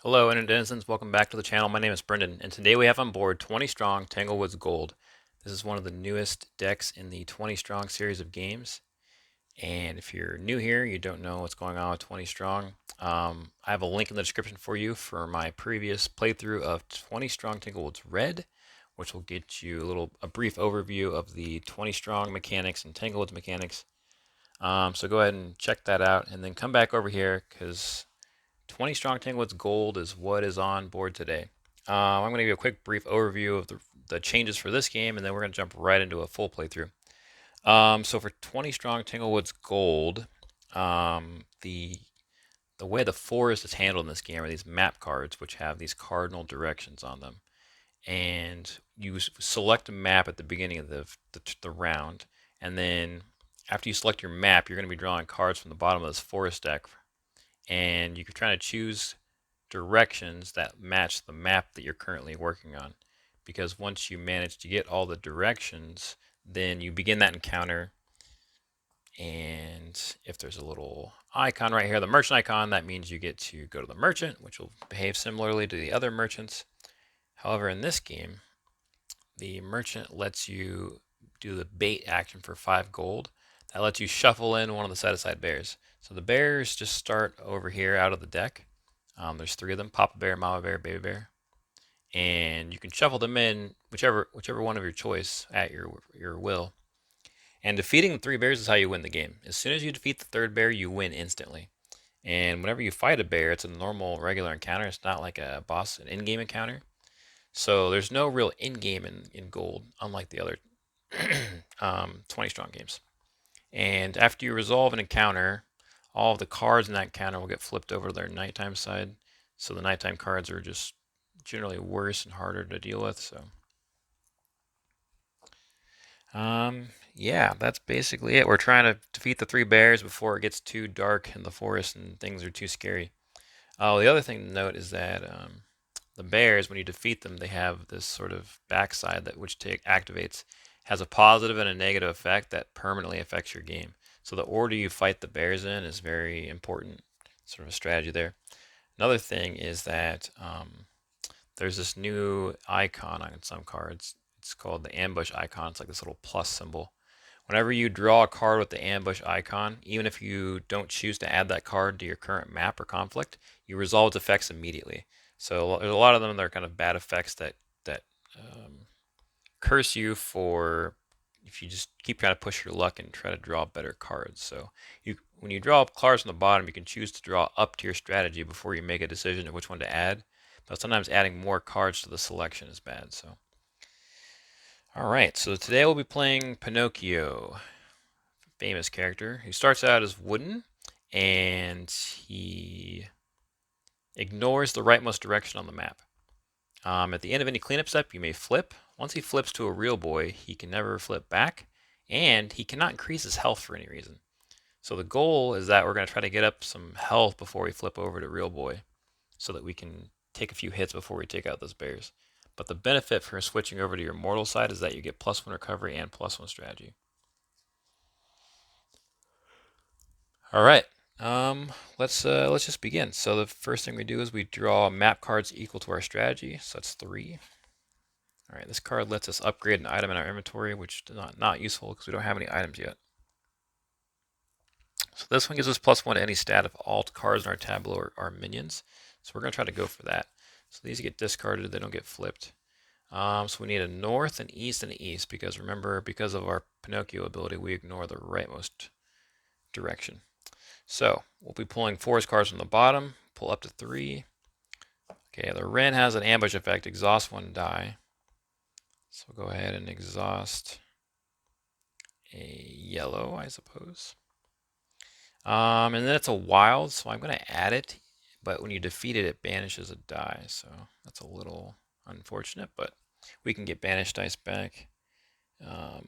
Hello, Internet denizens. Welcome back to the channel. My name is Brendan, and today we have on board 20 Strong Tanglewoods Gold. This is one of the newest decks in the 20 Strong series of games. And if you're new here, you don't know what's going on with 20 Strong, I have a link in the description for you for my previous playthrough of 20 Strong Tanglewoods Red, which will get you a brief overview of the 20 Strong mechanics and Tanglewoods mechanics. So go ahead and check that out, and then come back over here because 20 Strong Tanglewoods Gold is what is on board today. I'm going to give you a quick brief overview of the changes for this game, and then we're going to jump right into a full playthrough. So for 20 Strong Tanglewoods Gold, the way the forest is handled in this game are these map cards, which have these cardinal directions on them. And you select a map at the beginning of the round, and then after you select your map, you're going to be drawing cards from the bottom of this forest deck, and you're trying to choose directions that match the map that you're currently working on. Because once you manage to get all the directions, then you begin that encounter. And if there's a little icon right here, the merchant icon, that means you get to go to the merchant, which will behave similarly to the other merchants. However, in this game, the merchant lets you do the bait action for 5 gold. That lets you shuffle in one of the set-aside bears. So the bears just start over here out of the deck. There's 3 of them: Papa Bear, Mama Bear, Baby Bear, and you can shuffle them in whichever one of your choice at your will. And defeating the 3 bears is how you win the game. As soon as you defeat the 3rd bear, you win instantly. And whenever you fight a bear, it's a normal, regular encounter. It's not like a boss, an in-game encounter. So there's no real in-game in gold, unlike the other 20 strong games. And after you resolve an encounter, all of the cards in that encounter will get flipped over to their nighttime side. So the nighttime cards are just generally worse and harder to deal with. So, yeah, that's basically it. We're trying to defeat the 3 bears before it gets too dark in the forest and things are too scary. Oh, the other thing to note is that the bears, when you defeat them, they have this sort of backside that activates, has a positive and a negative effect that permanently affects your game. So the order you fight the bears in is very important, sort of a strategy there. Another thing is that there's this new icon on some cards. It's called the ambush icon. It's like this little plus symbol. Whenever you draw a card with the ambush icon, even if you don't choose to add that card to your current map or conflict, you resolve its effects immediately. So there's a lot of them that are kind of bad effects that curse you for if you just keep trying to push your luck and try to draw better cards. So when you draw cards from the bottom, you can choose to draw up to your strategy before you make a decision of which one to add. But sometimes adding more cards to the selection is bad. So, all right. So today we'll be playing Pinocchio, famous character. He starts out as wooden, and he ignores the rightmost direction on the map. At the end of any cleanup step, you may flip. Once he flips to a real boy, he can never flip back, and he cannot increase his health for any reason. So the goal is that we're going to try to get up some health before we flip over to real boy, so that we can take a few hits before we take out those bears. But the benefit for switching over to your mortal side is that you get +1 recovery and +1 strategy. All right. Let's just begin. So the first thing we do is we draw map cards equal to our strategy. So that's 3. All right. This card lets us upgrade an item in our inventory, which is not useful because we don't have any items yet. So this one gives us +1 to any stat if all cards in our tableau are minions. So we're going to try to go for that. So these get discarded. They don't get flipped. So we need a north, an east, and an east because remember, because of our Pinocchio ability, we ignore the rightmost direction. So we'll be pulling forest cards from the bottom, pull up to 3. Okay, the Wren has an ambush effect, exhaust 1, die. So we'll go ahead and exhaust a yellow, I suppose. And then it's a wild, so I'm going to add it, but when you defeat it, it banishes a die, so that's a little unfortunate, but we can get banished dice back. Or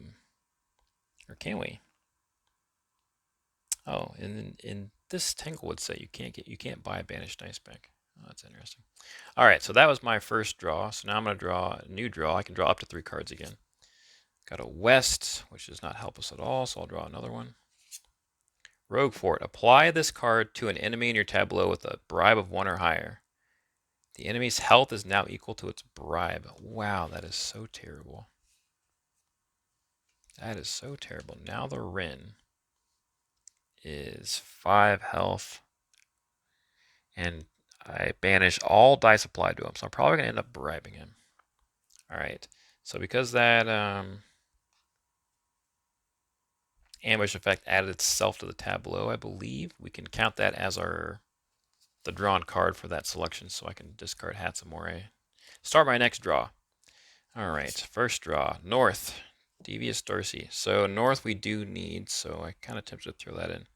can we? Oh, in this Tanglewood set, you can't buy a banished dice back. Oh, that's interesting. All right, so that was my first draw. So now I'm going to draw a new draw. I can draw up to 3 cards again. Got a west, which does not help us at all, so I'll draw another one. Rogue Fort. Apply this card to an enemy in your tableau with a bribe of 1 or higher. The enemy's health is now equal to its bribe. Wow, that is so terrible. That is so terrible. Now the Rin is 5 health, and I banish all dice applied to him, so I'm probably going to end up bribing him. Alright, so because that ambush effect added itself to the tableau, I believe, we can count that as the drawn card for that selection, so I can discard Hats Amore. Start my next draw. Alright, first draw, North, Devious Darcy. So North we do need, so I kind of tempted to throw that in.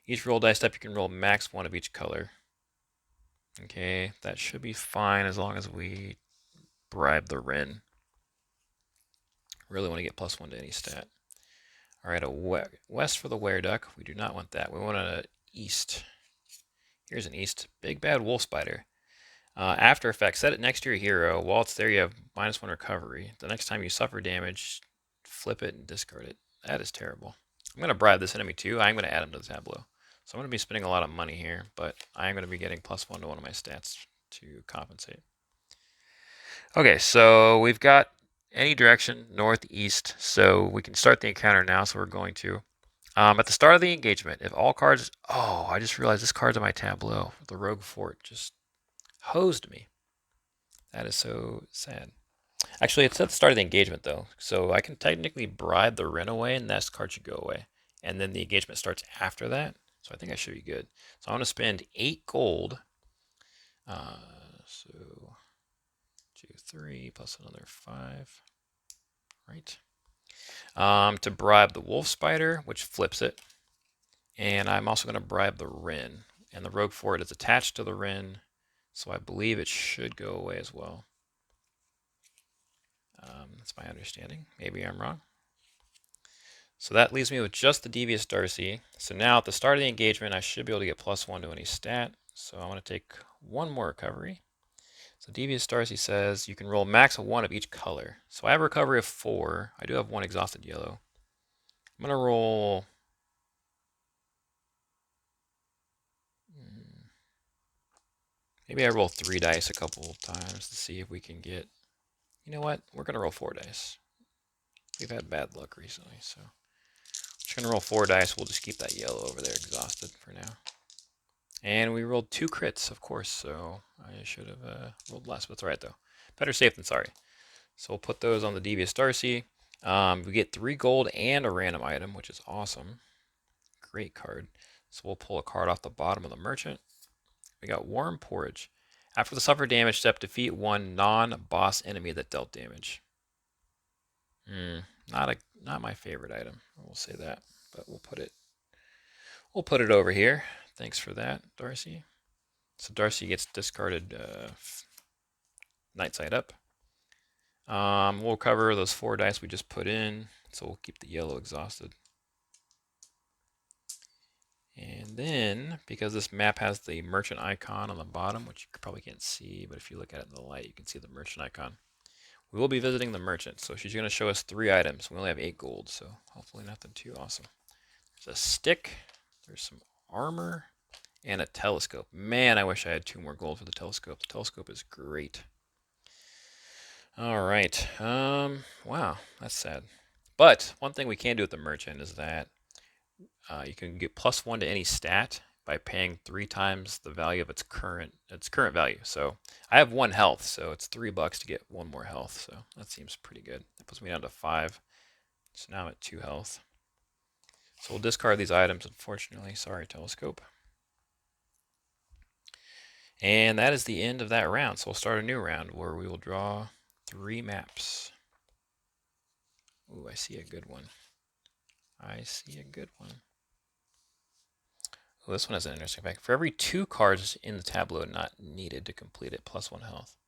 Each roll dice step, you can roll max 1 of each color. Okay, that should be fine as long as we bribe the Rin. Really want to get +1 to any stat. Alright, a west for the Wereduck. We do not want that. We want a east. Here's an east. Big bad wolf spider. After effect, set it next to your hero. While it's there, you have -1 recovery. The next time you suffer damage, flip it and discard it. That is terrible. I'm going to bribe this enemy too. I'm going to add him to the tableau. So I'm going to be spending a lot of money here, but I'm going to be getting +1 to one of my stats to compensate. Okay, so we've got any direction, north, east, so we can start the encounter now, so we're going to. At the start of the engagement, if all cards... Oh, I just realized this card's in my tableau. The Rogue Fort just hosed me. That is so sad. Actually, it's at the start of the engagement, though, so I can technically bribe the Rin away, and that card should go away. And then the engagement starts after that, so I think I should be good. So I'm going to spend 8 gold. So 2, 3, plus another 5. Right. To bribe the Wolf Spider, which flips it. And I'm also going to bribe the Rin. And the Rogue Fort is attached to the Rin, so I believe it should go away as well. That's my understanding. Maybe I'm wrong. So that leaves me with just the Devious Darcy. So now at the start of the engagement, I should be able to get +1 to any stat. So I want to take 1 more recovery. So Devious Darcy says you can roll max of 1 of each color. So I have a recovery of 4. I do have 1 exhausted yellow. I'm going to roll... Maybe I roll 3 dice a couple of times to see if we can get... You know what? We're going to roll 4 dice. We've had bad luck recently, so... Just going to roll 4 dice. We'll just keep that yellow over there exhausted for now. And we rolled 2 crits, of course, so I should have rolled less, but it's alright though. Better safe than sorry. So we'll put those on the Devious Darcy. We get 3 gold and a random item, which is awesome. Great card. So we'll pull a card off the bottom of the Merchant. We got Warm Porridge. After the suffer damage step, defeat 1 non-boss enemy that dealt damage. Not my favorite item. We'll say that, but we'll put it over here. Thanks for that, Darcy. So Darcy gets discarded night side up. We'll cover those 4 dice we just put in, so we'll keep the yellow exhausted. And then, because this map has the merchant icon on the bottom, which you probably can't see, but if you look at it in the light, you can see the merchant icon. We will be visiting the merchant, so she's going to show us 3 items. We only have 8 gold, so hopefully nothing too awesome. There's a stick, there's some armor, and a telescope. Man, I wish I had 2 more gold for the telescope. The telescope is great. Alright, wow, that's sad. But one thing we can do with the merchant is that you can get +1 to any stat by paying 3 times the value of its current value. So I have 1 health, so it's $3 to get 1 more health. So that seems pretty good. That puts me down to 5. So now I'm at 2 health. So we'll discard these items, unfortunately. Sorry, telescope. And that is the end of that round. So we'll start a new round where we will draw 3 maps. Ooh, I see a good one. I see a good one. Oh, this one has an interesting fact. For every 2 cards in the tableau not needed to complete it, +1 health.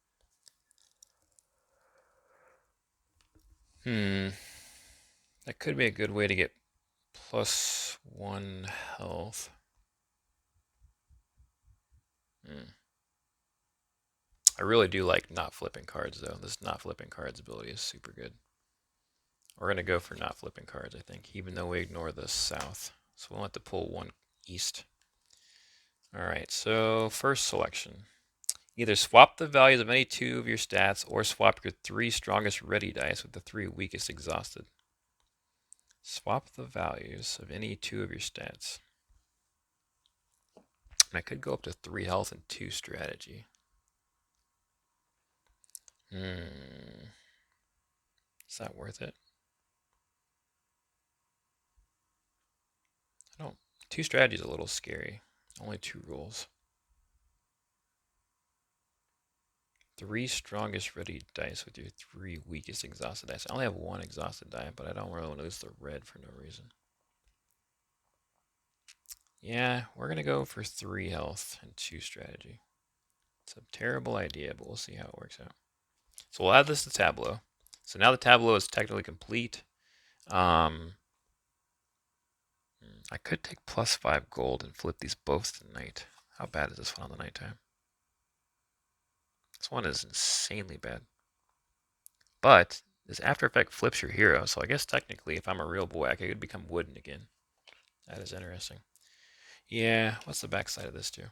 That could be a good way to get +1 health. I really do like not flipping cards, though. This not flipping cards ability is super good. We're going to go for not flipping cards, I think, even though we ignore the south. So we'll have to pull 1 east. Alright, so first selection. Either swap the values of any two of your stats or swap your 3 strongest ready dice with the 3 weakest exhausted. Swap the values of any two of your stats. And I could go up to 3 health and 2 strategy. Is that worth it? I don't. 2 strategy is a little scary. Only 2 rules. 3 strongest ready dice with your 3 weakest exhausted dice. I only have 1 exhausted die, but I don't really want to lose the red for no reason. Yeah, we're going to go for 3 health and 2 strategy. It's a terrible idea, but we'll see how it works out. So we'll add this to Tableau. So now the Tableau is technically complete. I could take +5 gold and flip these both tonight. How bad is this one on the nighttime? This one is insanely bad. But this after effect flips your hero, so I guess technically if I'm a real boy, I could become wooden again. That is interesting. Yeah, what's the backside of this too?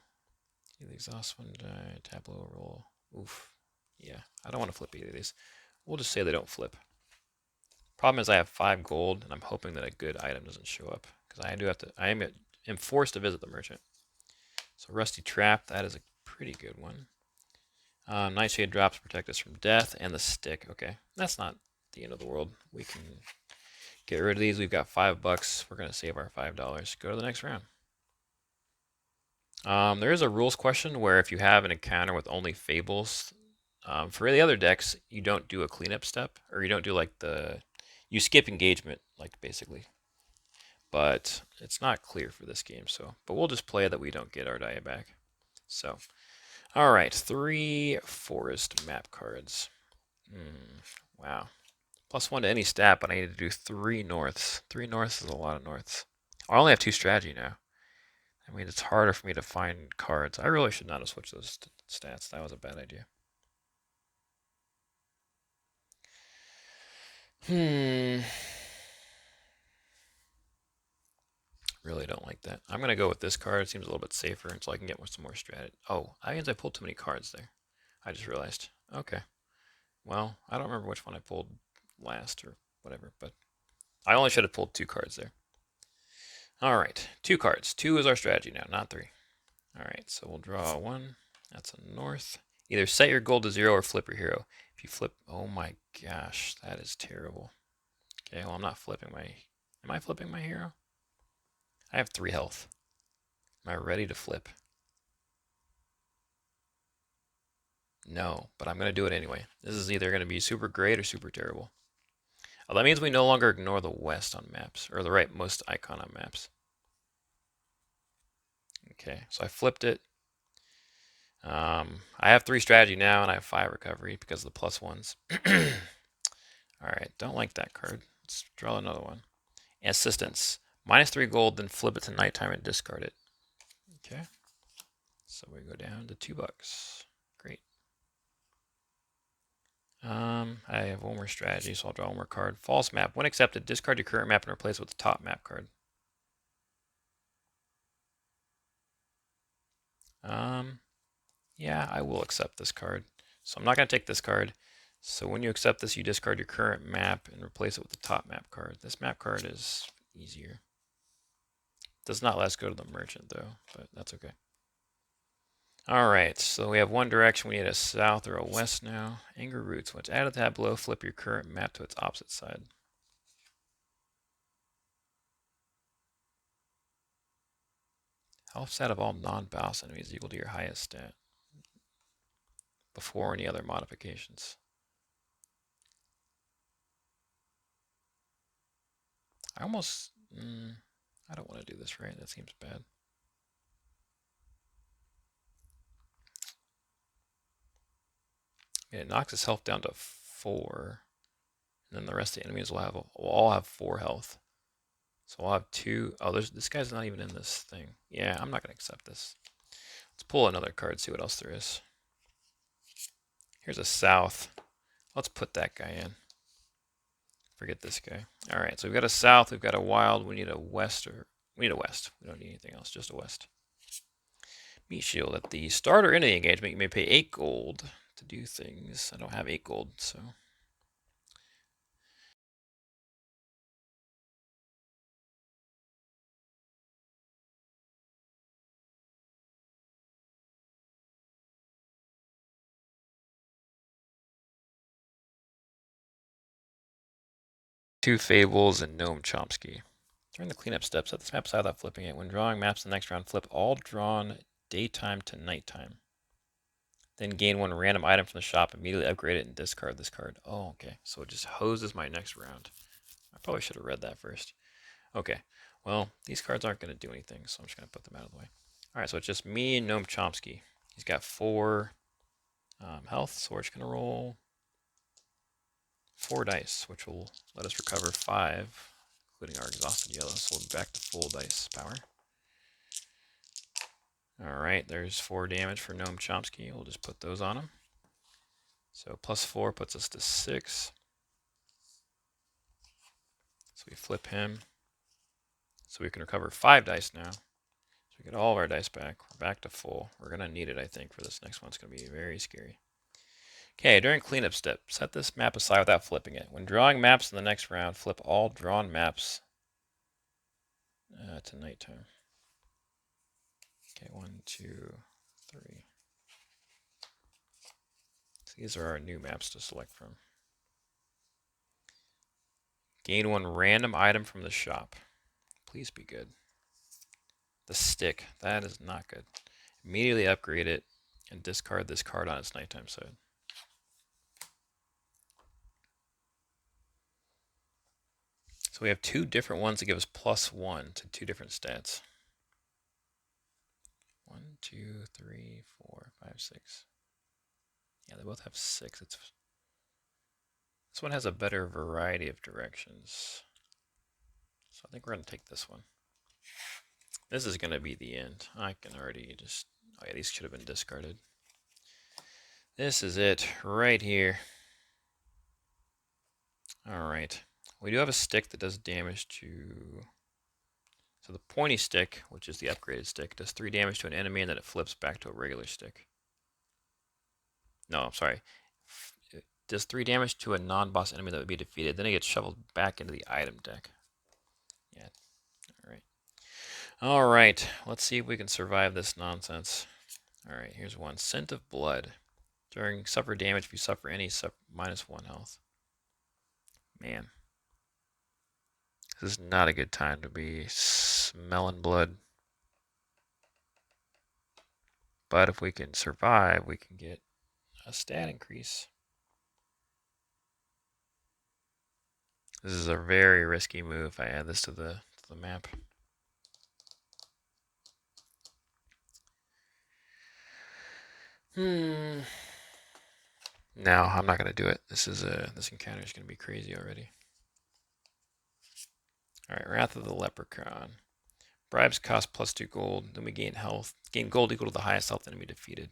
The exhaust one die, Tableau roll. Oof. Yeah, I don't want to flip either of these. We'll just say they don't flip. Problem is I have 5 gold, and I'm hoping that a good item doesn't show up. Because I do have to, I am forced to visit the merchant. So Rusty Trap, that is a pretty good one. Nightshade drops protect us from death, and the stick. Okay, that's not the end of the world. We can get rid of these. We've got $5. We're going to save our $5. Go to the next round. There is a rules question where if you have an encounter with only fables, for the other decks, you don't do a cleanup step, or you don't do like you skip engagement, like basically. But it's not clear for this game, so, but we'll just play that we don't get our die back. So, all right, 3 forest map cards. Wow. +1 to any stat, but I need to do 3 norths. 3 norths is a lot of norths. I only have 2 strategy now. I mean, it's harder for me to find cards. I really should not have switched those stats. That was a bad idea. Really don't like that. I'm going to go with this card. It seems a little bit safer until I can get some more strategy. Oh, I pulled too many cards there. I just realized. Okay. Well, I don't remember which one I pulled last or whatever, but I only should have pulled 2 cards there. All right, 2 cards. 2 is our strategy now, not 3. All right, so we'll draw 1. That's a north. Either set your gold to 0 or flip your hero. If you flip, oh my gosh, that is terrible. Okay, well I'm not flipping my, am I flipping my hero? I have 3 health. Am I ready to flip? No, but I'm going to do it anyway. This is either going to be super great or super terrible. That means we no longer ignore the west on maps, or the rightmost icon on maps. Okay, so I flipped it. I have 3 strategy now, and I have 5 recovery because of the +1s. Alright, don't like that card. Let's draw another one. Assistance. -3 gold, then flip it to nighttime and discard it. Okay. So we go down to $2. Great. I have 1 more strategy, so I'll draw 1 more card. False map. When accepted, discard your current map and replace it with the top map card. Yeah, I will accept this card. So I'm not going to take this card. So when you accept this, you discard your current map and replace it with the top map card. This map card is easier. Does not let us go to the merchant though, but that's okay. All right, so we have 1 direction. We need a south or a west now. Anger Roots. Once add a tableau, flip your current map to its opposite side. Health stat of all non-boss enemies equal to your highest stat before any other modifications. I almost, I don't want to do this, right? That seems bad. It knocks his health down to 4, and then the rest of the enemies will all have 4 health. So we'll have 2. Oh, this guy's not even in this thing. Yeah, I'm not going to accept this. Let's pull another card, see what else there is. Here's a south. Let's put that guy in. Forget this guy. All right, so we've got a south, we've got a wild. We need a west, we need a west. We don't need anything else, just a west. Meat shield. At the start or end of the engagement, you may pay 8 gold to do things. I don't have 8 gold, so. 2 fables and Gnome Chomsky. During the cleanup steps, set this map aside without flipping it. When drawing maps the next round, flip all drawn daytime to nighttime. Then gain 1 random item from the shop, immediately upgrade it, and discard this card. Oh, okay. So it just hoses my next round. I probably should have read that first. Okay. Well, these cards aren't going to do anything, so I'm just going to put them out of the way. Alright, so it's just me and Gnome Chomsky. He's got 4 health, so we're just going to roll 4 dice, which will let us recover 5, including our exhausted yellow, so we're back to full dice power. Alright, there's 4 damage for Gnome Chomsky. We'll just put those on him. So plus 4 puts us to 6. So we flip him. So we can recover 5 dice now. So we get all of our dice back. We're back to full. We're going to need it, I think, for this next one. It's going to be very scary. Okay, during cleanup step, set this map aside without flipping it. When drawing maps in the next round, flip all drawn maps to nighttime. Okay, 1, 2, 3. So these are our new maps to select from. Gain 1 random item from the shop. Please be good. The stick. That is not good. Immediately upgrade it and discard this card on its nighttime side. So we have 2 different ones that give us +1 to 2 different stats. 1, 2, 3, 4, 5, 6. Yeah, they both have 6. This one has a better variety of directions. So I think we're going to take this one. This is going to be the end. I can already just... Oh yeah, these should have been discarded. This is it, right here. Alright. We do have a stick that does damage to... So the pointy stick, which is the upgraded stick, does 3 damage to an enemy and then it flips back to a regular stick. No, I'm sorry. It does 3 damage to a non-boss enemy that would be defeated. Then it gets shoveled back into the item deck. Yeah. Alright. Alright. Let's see if we can survive this nonsense. Alright, here's one. Scent of Blood. During suffer damage, if you suffer any, -1 health. Man. This is not a good time to be smelling blood. But if we can survive, we can get a stat increase. This is a very risky move if I add this to the map. No, I'm not going to do it. This encounter is going to be crazy already. Alright, Wrath of the Leprechaun. Bribes cost +2 gold. Then we gain health. Gain gold equal to the highest health enemy defeated.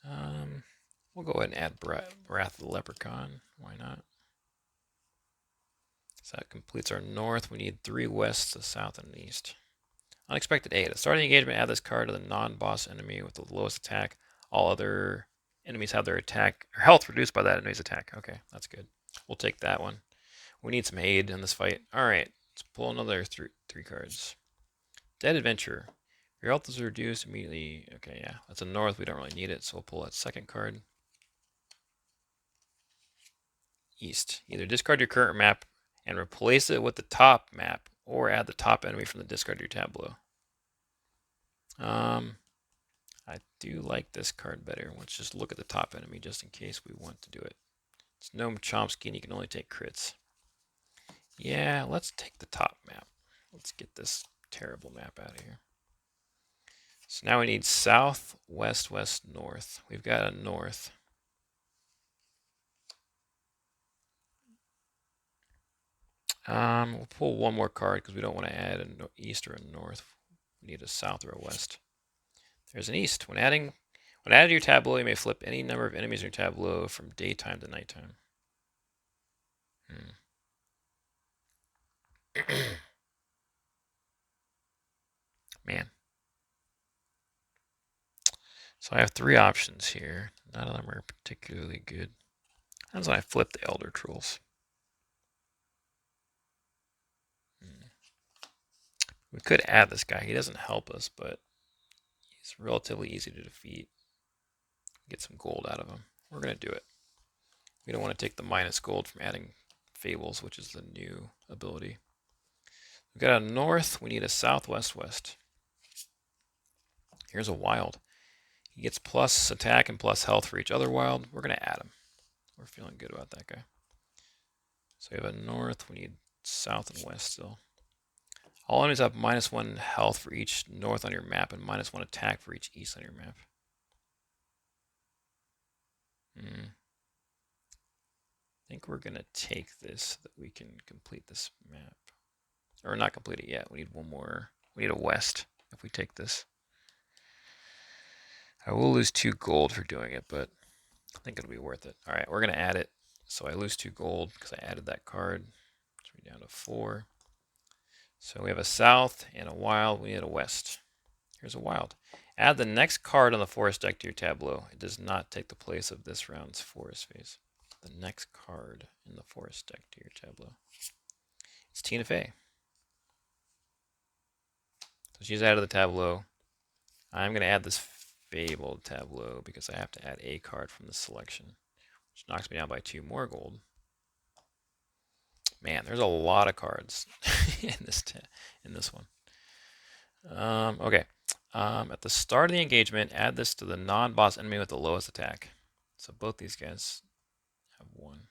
We'll go ahead and add Wrath of the Leprechaun. Why not? So that completes our north. We need 3 west, a south, and an east. Unexpected aid. At the start of the engagement, add this card to the non-boss enemy with the lowest attack. All other enemies have their attack or health reduced by that enemy's attack. Okay, that's good. We'll take that one. We need some aid in this fight. Alright, let's pull another 3 cards. Dead Adventurer. Your health is reduced immediately. Okay, yeah. That's a north. We don't really need it, so we'll pull that second card. East. Either discard your current map and replace it with the top map, or add the top enemy from the discard of your tableau. I do like this card better. Let's just look at the top enemy just in case we want to do it. It's Gnome Chomsky and you can only take crits. Yeah, let's take the top map. Let's get this terrible map out of here. So now we need south, west, west, north. We've got a north. We'll pull one more card because we don't want to add an east or a north. We need a south or a west. There's an east. When added to your tableau, you may flip any number of enemies in your tableau from daytime to nighttime. Man. So I have three options here. None of them are particularly good. That's when I flip the Elder Trolls. We could add this guy. He doesn't help us, but he's relatively easy to defeat. Get some gold out of him. We're going to do it. We don't want to take the minus gold from adding Fables, which is the new ability. We've got a north. We need a southwest west. Here's a wild. He gets plus attack and plus health for each other wild. We're going to add him. We're feeling good about that guy. So we have a north. We need south and west still. All enemies have -1 health for each north on your map and -1 attack for each east on your map. I think we're going to take this so that we can complete this map. Or not complete it yet. We need one more. We need a west if we take this. I will lose 2 gold for doing it, but I think it'll be worth it. All right, we're going to add it. So I lose 2 gold because I added that card. So we're down to 4. So we have a south and a wild. We need a west. Here's a wild. Add the next card on the forest deck to your tableau. It does not take the place of this round's forest phase. The next card in the forest deck to your tableau. It's Tina Fey. So she's out of the tableau. I'm going to add this Fabled tableau because I have to add a card from the selection, which knocks me down by 2 more gold. Man, there's a lot of cards in this one. Okay. At the start of the engagement, add this to the non-boss enemy with the lowest attack. So both these guys have 1.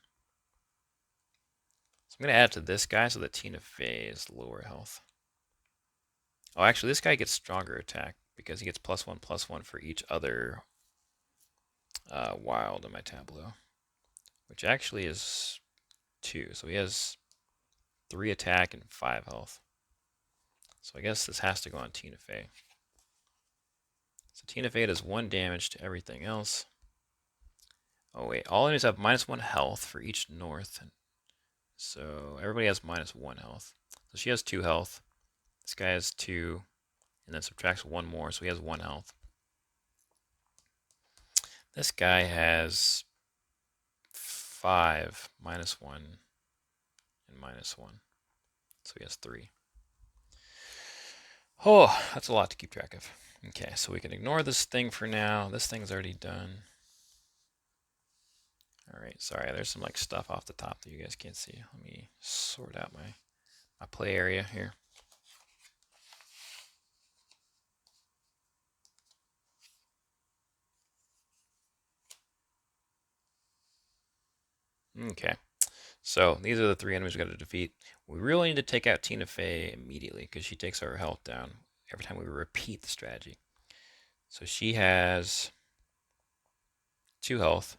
So I'm going to add it to this guy so that Tina Fey is lower health. Oh, actually, this guy gets stronger attack because he gets +1/+1 for each other wild in my tableau, which actually is 2. So he has 3 attack and 5 health. So I guess this has to go on Tina Fey. So Tina Fey does 1 damage to everything else. Oh wait, all enemies have -1 health for each north. So everybody has -1 health. So she has 2 health. This guy has 2, and then subtracts 1 more, so he has 1 health. This guy has 5, -1, and -1. So he has 3. Oh, that's a lot to keep track of. Okay, so we can ignore this thing for now. This thing's already done. All right, sorry, there's some like stuff off the top that you guys can't see. Let me sort out my play area here. Okay, so these are the 3 enemies we got to defeat. We really need to take out Tina Fey immediately because she takes our health down every time we repeat the strategy. So she has 2 health.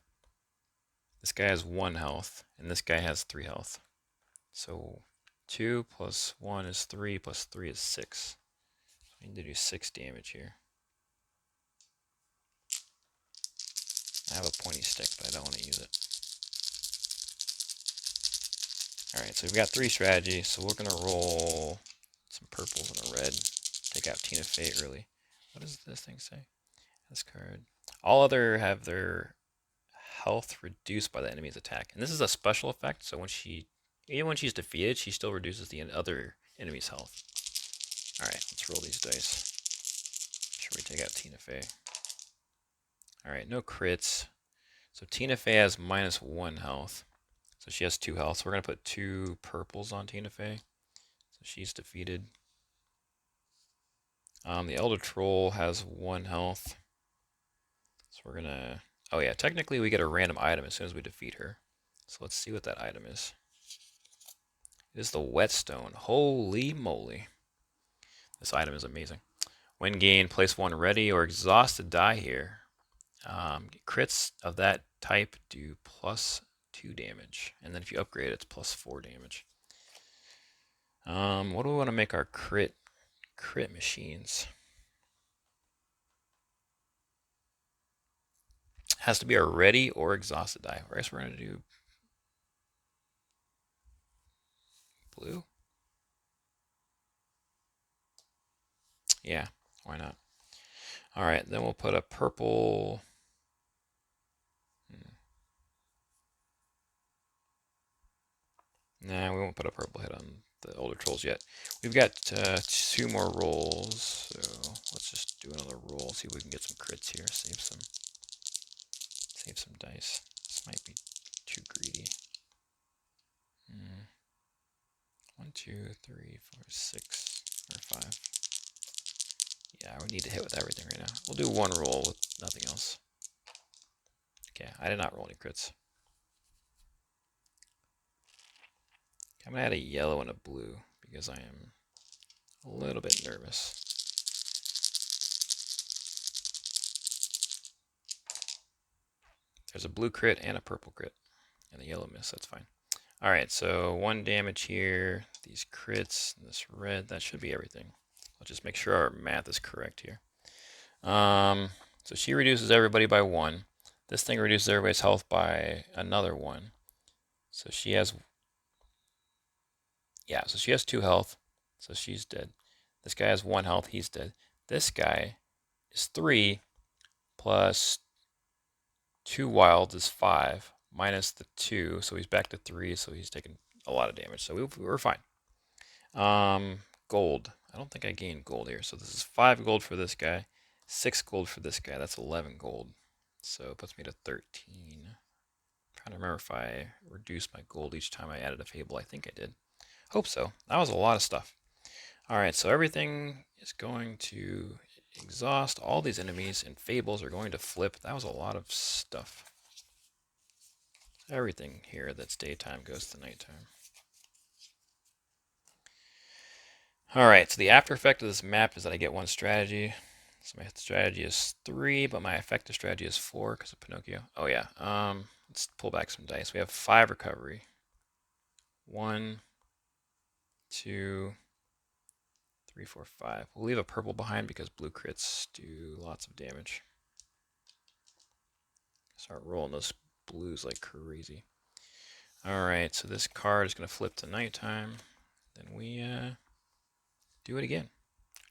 This guy has 1 health, and this guy has 3 health. So 2 + 1 is 3, + 3 is 6. I need to do 6 damage here. I have a pointy stick, but I don't want to use it. Alright, so we've got 3 strategies, so we're going to roll some purples and a red. Take out Tina Fey early. What does this thing say? This card. All other have their health reduced by the enemy's attack. And this is a special effect, so even when she's defeated, she still reduces the other enemy's health. Alright, let's roll these dice. Should we take out Tina Fey? Alright, no crits. So Tina Fey has -1 health. So she has 2 health. So we're going to put 2 purples on Tina Fey. So she's defeated. The Elder Troll has 1 health. So we're going to... Oh yeah, technically we get a random item as soon as we defeat her. So let's see what that item is. It is the Whetstone. Holy moly. This item is amazing. When gained, place 1 ready or exhausted die here. Crits of that type do +2 damage. And then if you upgrade it, it's +4 damage. What do we want to make our crit machines? Has to be a ready or exhausted die. I guess we're going to do blue. Yeah, why not? All right, then we'll put a purple. Nah, we won't put a purple hit on the older trolls yet. We've got 2 more rolls, so let's just do another roll. See if we can get some crits here. Save some dice. This might be too greedy. 1, 2, 3, 4, 6, or 5. Yeah, we need to hit with everything right now. We'll do 1 roll with nothing else. Okay, I did not roll any crits. I'm gonna add a yellow and a blue because I am a little bit nervous. There's a blue crit and a purple crit, and a yellow miss. That's fine. All right, so 1 damage here. These crits, this red, that should be everything. I'll just make sure our math is correct here. So she reduces everybody by 1. This thing reduces everybody's health by another 1. So she has, yeah, so she has 2 health. So she's dead. This guy has 1 health. He's dead. This guy is 3 plus 2 wilds is 5 minus the 2. So he's back to 3. So he's taking a lot of damage. So we're fine. Gold. I don't think I gained gold here. So this is 5 gold for this guy, 6 gold for this guy. That's 11 gold. So it puts me to 13. I'm trying to remember if I reduced my gold each time I added a fable. I think I did. Hope so. That was a lot of stuff. All right, so everything is going to exhaust all these enemies, and fables are going to flip. That was a lot of stuff. Everything here that's daytime goes to nighttime. All right, so the after effect of this map is that I get 1 strategy. So my strategy is 3, but my effective strategy is 4 because of Pinocchio. Oh yeah, let's pull back some dice. We have 5 recovery. 1, 2, 3, 4, 5. We'll leave a purple behind because blue crits do lots of damage. Start rolling those blues like crazy. All right, so this card is going to flip to nighttime. Then we do it again.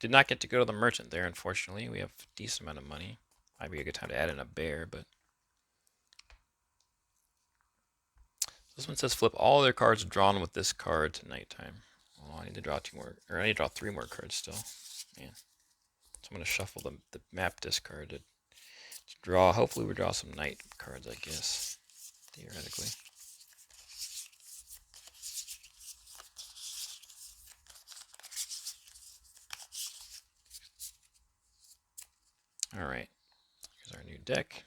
Did not get to go to the merchant there, unfortunately. We have a decent amount of money. Might be a good time to add in a bear, but this one says flip all their cards drawn with this card to nighttime. Oh, I need to draw 2 more, or I need to draw 3 more cards still. Man. So I'm going to shuffle the map discard to draw. Hopefully we draw some night cards, I guess, theoretically. All right, here's our new deck.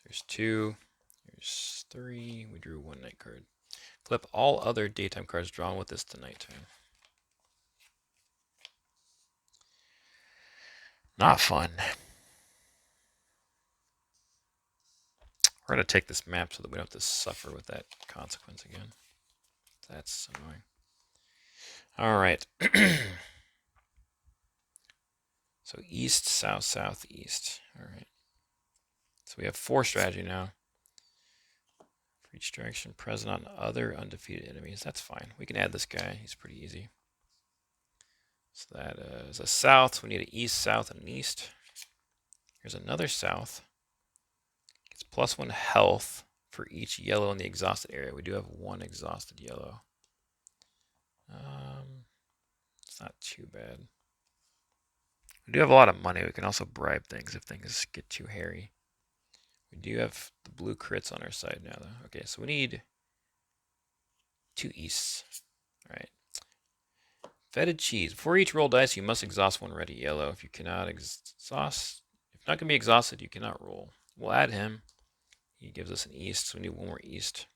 There's 2, there's 3. We drew 1 night card. Flip all other daytime cards drawn with this to nighttime. Not fun. We're going to take this map so that we don't have to suffer with that consequence again. That's annoying. All right. So east, south, southeast. All right. So we have 4 strategy now. For each direction present on other undefeated enemies. That's fine. We can add this guy. He's pretty easy. So that is a south. We need an east, south, and an east. Here's another south. It's +1 health for each yellow in the exhausted area. We do have 1 exhausted yellow. It's not too bad. We do have a lot of money. We can also bribe things if things get too hairy. We do have the blue crits on our side now, though. Okay, so we need 2 easts. All right. Fetid cheese. Before each roll dice, you must exhaust 1 ready yellow. If you cannot exhaust, if not going to be exhausted, you cannot roll. We'll add him. He gives us an east, so we need 1 more east.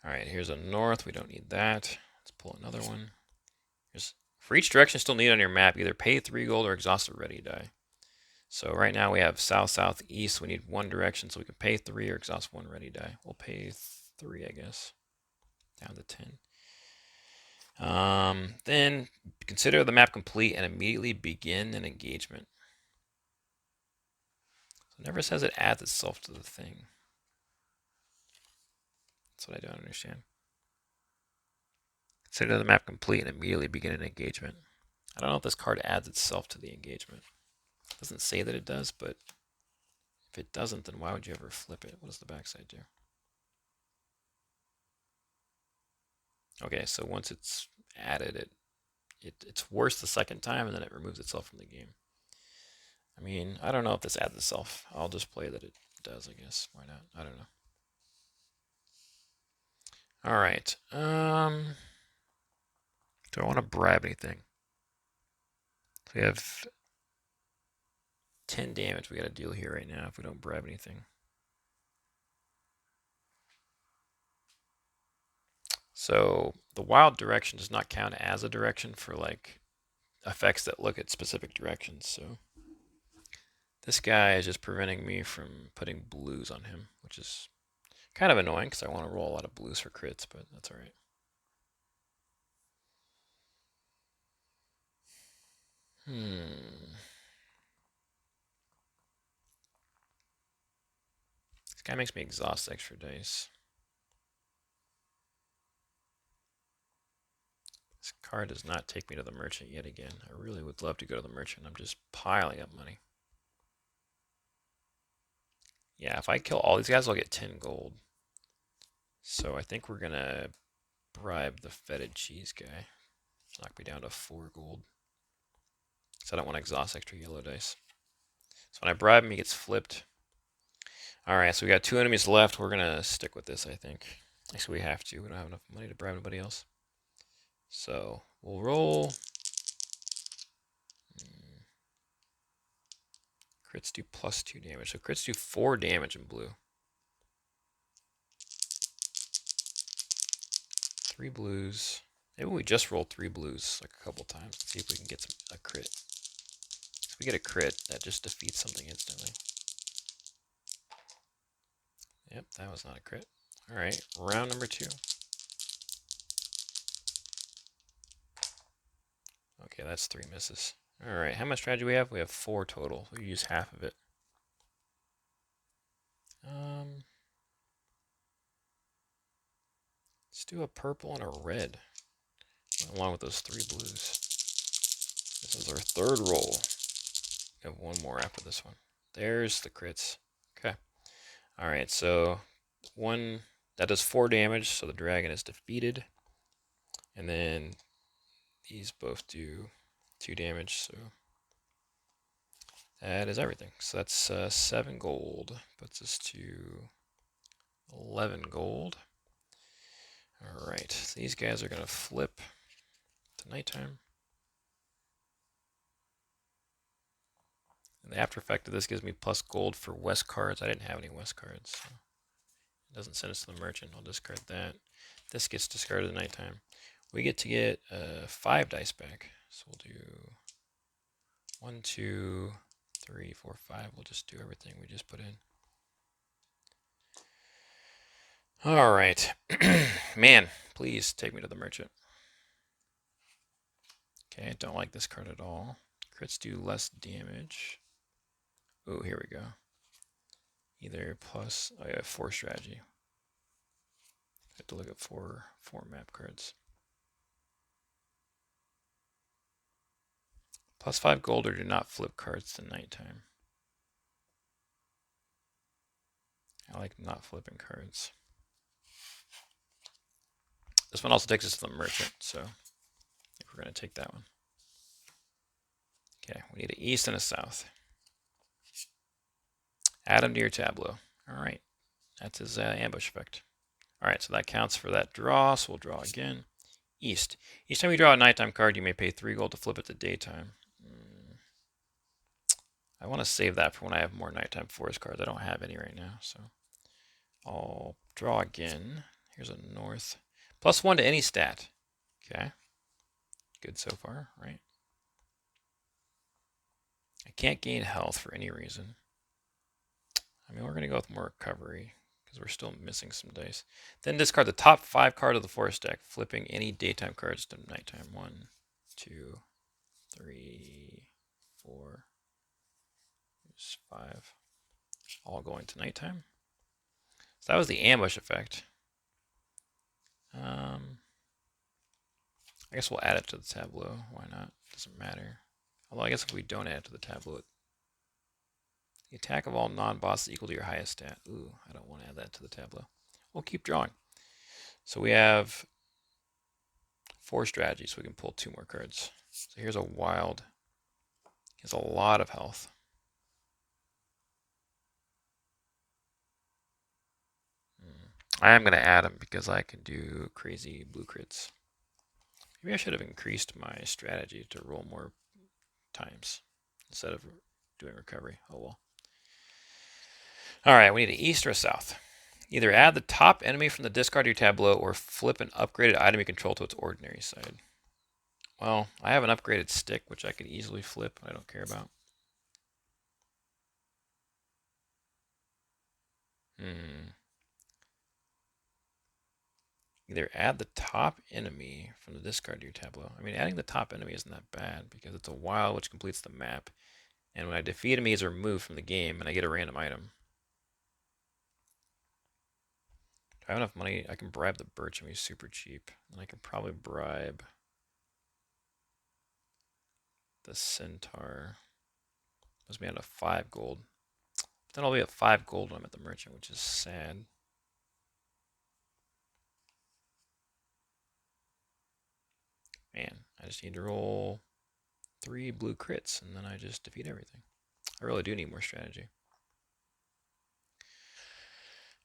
All right, here's a north. We don't need that. Let's pull another one. For each direction still needed on your map, either pay 3 gold or exhaust a ready die. So right now we have south, south, east. We need 1 direction, so we can pay 3 or exhaust 1 ready die. We'll pay 3, I guess. Down to 10. Then consider the map complete and immediately begin an engagement. So it never says it adds itself to the thing. That's what I don't understand. Consider the map complete and immediately begin an engagement. I don't know if this card adds itself to the engagement. It doesn't say that it does, but if it doesn't, then why would you ever flip it? What does the backside do? Okay, so once it's added, it's worse the second time, and then it removes itself from the game. I mean, I don't know if this adds itself. I'll just play that it does, I guess. Why not? I don't know. All right. Do I want to bribe anything? So we have 10 damage we got to deal here right now if we don't bribe anything. So the wild direction does not count as a direction for like effects that look at specific directions. So this guy is just preventing me from putting blues on him, which is kind of annoying because I want to roll a lot of blues for crits, but that's all right. This guy makes me exhaust extra dice. This card does not take me to the merchant yet again. I really would love to go to the merchant. I'm just piling up money. Yeah, if I kill all these guys, I'll get 10 gold. So I think we're going to bribe the fetid cheese guy. Knock me down to 4 gold. So I don't want to exhaust extra yellow dice. So when I bribe him, he gets flipped. Alright, so we got 2 enemies left. We're going to stick with this, I think. Actually, we have to. We don't have enough money to bribe anybody else. So we'll roll. Crits do +2 damage. So crits do 4 damage in blue. 3 blues. Maybe we just roll 3 blues like a couple times and see if we can get a crit. If we get a crit, that just defeats something instantly. Yep, that was not a crit. Alright, round number 2. Okay, that's 3 misses. Alright, how much strategy we have? We have 4 total. We use half of it. Let's do a purple and a red, along with those 3 blues. This is our 3rd roll. We have 1 more after this one. There's the crits. Okay. Alright, so that does 4 damage, so the dragon is defeated. And then these both do 2 damage, so that is everything. So that's 7 gold. Puts us to 11 gold. Alright, so these guys are going to flip to nighttime. And the after effect of this gives me plus gold for west cards. I didn't have any west cards, so it doesn't send us to the merchant. I'll discard that. This gets discarded at nighttime. We get to get 5 dice back. So we'll do 1, 2, 3, 4, 5. We'll just do everything we just put in. All right. Man, please take me to the merchant. Okay, I don't like this card at all. Crits do less damage. Oh, here we go. Either plus, oh yeah, 4 strategy. I have to look at 4 map cards. Plus 5 gold or do not flip cards to nighttime. I like not flipping cards. This one also takes us to the merchant, so I think we're going to take that one. Okay, we need an east and a south. Add them to your tableau. All right, that's his ambush effect. All right, so that counts for that draw, so we'll draw again. East. Each time you draw a nighttime card, you may pay 3 gold to flip it to daytime. I want to save that for when I have more nighttime forest cards. I don't have any right now, so I'll draw again. Here's a north. +1 to any stat. Okay. Good so far, right? I can't gain health for any reason. I mean, we're going to go with more recovery because we're still missing some dice. Then discard the top 5 card of the forest deck, flipping any daytime cards to nighttime. 1, 2, 3, 4, 5. All going to nighttime. So that was the ambush effect. I guess we'll add it to the tableau. Why not? Doesn't matter. Although I guess if we don't add it to the tableau, the attack of all non-bosses equal to your highest stat. Ooh, I don't want to add that to the tableau. We'll keep drawing. So we have 4 strategies, so we can pull 2 more cards. So here's a wild. He has a lot of health. I am going to add him because I can do crazy blue crits. Maybe I should have increased my strategy to roll more times instead of doing recovery. Oh well. Alright, we need an east or a south. Either add the top enemy from the discard to your tableau or flip an upgraded item you control to its ordinary side. Well, I have an upgraded stick, which I could easily flip. I don't care about. Either add the top enemy from the discard to your tableau. I mean, adding the top enemy isn't that bad because it's a wild which completes the map. And when I defeat enemies are removed from the game and I get a random item. Do I have enough money? I can bribe the birch and he's super cheap. And I can probably bribe the centaur. Puts me out of 5 gold. But then I'll be at 5 gold when I'm at the merchant, which is sad. Man, I just need to roll 3 blue crits and then I just defeat everything. I really do need more strategy.